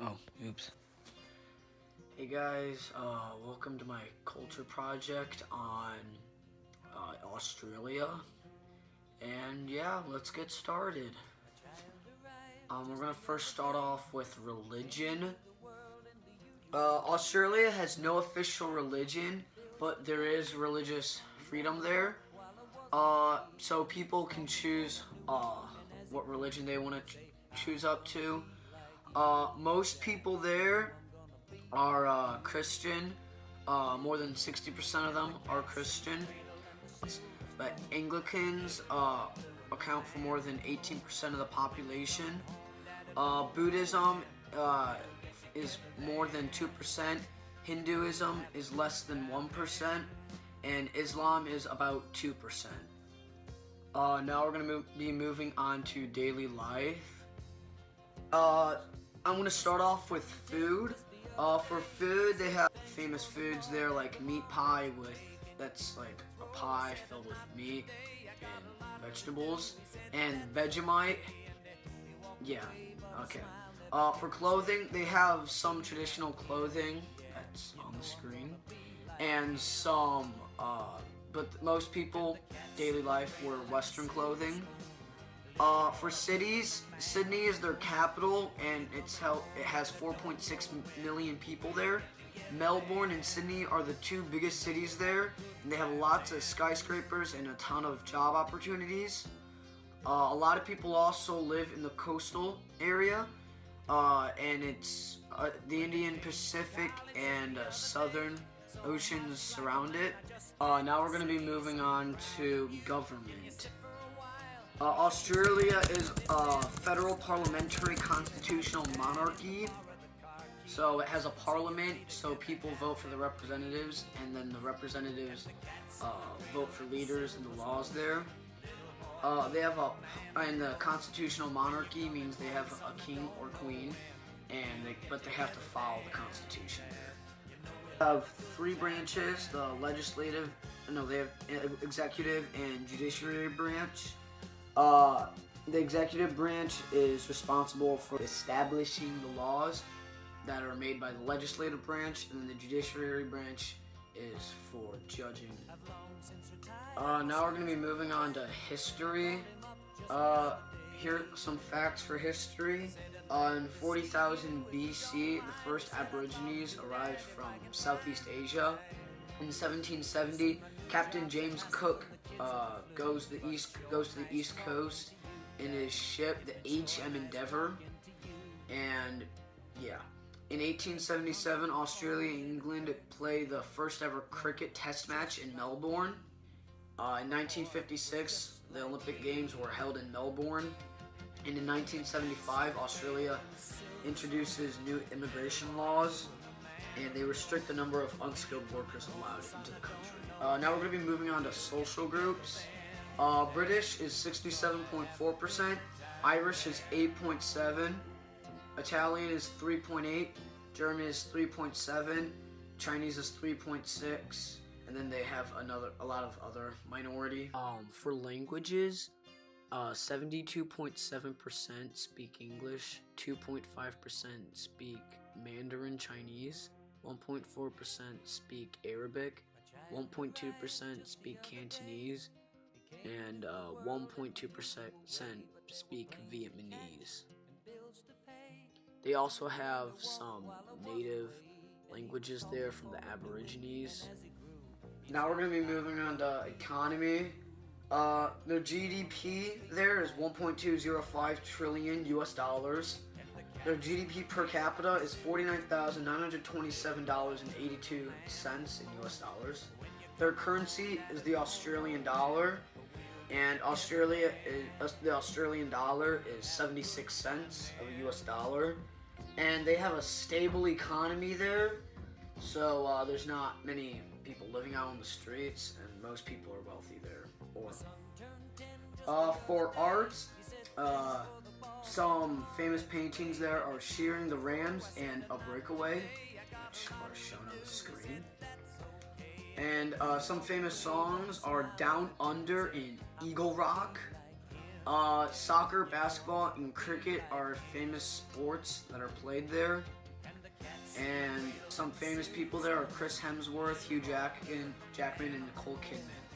Oh, oops. Hey guys, welcome to my culture project on Australia. And yeah, let's get started. We're gonna first start off with religion. Australia has no official religion, but there is religious freedom there. So people can choose what religion they want to choose up to. Most people there are Christian. More than 60% of them are Christian. But Anglicans account for more than 18% of the population. Buddhism is more than 2%. Hinduism is less than 1%. And Islam is about 2%. Now we're going to be moving on to daily life. I'm going to start off with food. For food, they have famous foods there like meat pie that's like a pie filled with meat and vegetables. And Vegemite, yeah, okay. For clothing, they have some traditional clothing that's on the screen. And some, but most people, daily life, wear Western clothing. For cities, Sydney is their capital, and it has 4.6 million people there. Melbourne and Sydney are the two biggest cities there, and they have lots of skyscrapers and a ton of job opportunities. A lot of people also live in the coastal area, and it's the Indian Pacific and Southern oceans surround it. Now we're going to be moving on to government. Australia is a federal parliamentary constitutional monarchy. So it has a parliament, so people vote for the representatives, and then the representatives vote for leaders and the laws there. And the constitutional monarchy means they have a king or queen, but they have to follow the constitution there. They have three branches: they have executive and judiciary branch. The executive branch is responsible for establishing the laws that are made by the legislative branch, and then the judiciary branch is for judging. Now we're going to be moving on to history. Here are some facts for history. In 40,000 BC, the first Aborigines arrived from Southeast Asia. In 1770, Captain James Cook goes to the East Coast in his ship, the H.M. Endeavour. And yeah. In 1877, Australia and England played the first ever cricket test match in Melbourne. In 1956, the Olympic Games were held in Melbourne. And in 1975, Australia introduces new immigration laws, and they restrict the number of unskilled workers allowed into the country. Now we're going to be moving on to social groups. British is 67.4%, Irish is 8.7%, Italian is 3.8%, German is 3.7%, Chinese is 3.6%, and then they have a lot of other minority. For languages, 72.7% speak English, 2.5% speak Mandarin Chinese, 1.4% speak Arabic, 1.2% speak Cantonese, and 1.2% speak Vietnamese. They also have some native languages there from the Aborigines. Now we're going to be moving on to economy. Their GDP there is 1.205 trillion US dollars. Their GDP per capita is $49,927.82 in US dollars. Their currency is the Australian dollar, and the Australian dollar is 76 cents of a US dollar. And they have a stable economy there, so there's not many people living out on the streets, and most people are wealthy there. For arts, some famous paintings there are Shearing the Rams and A Breakaway, which are shown on the screen. And some famous songs are Down Under in Eagle Rock, Soccer, basketball, and cricket are famous sports that are played there. And some famous people there are Chris Hemsworth, Hugh Jackman, and Nicole Kidman.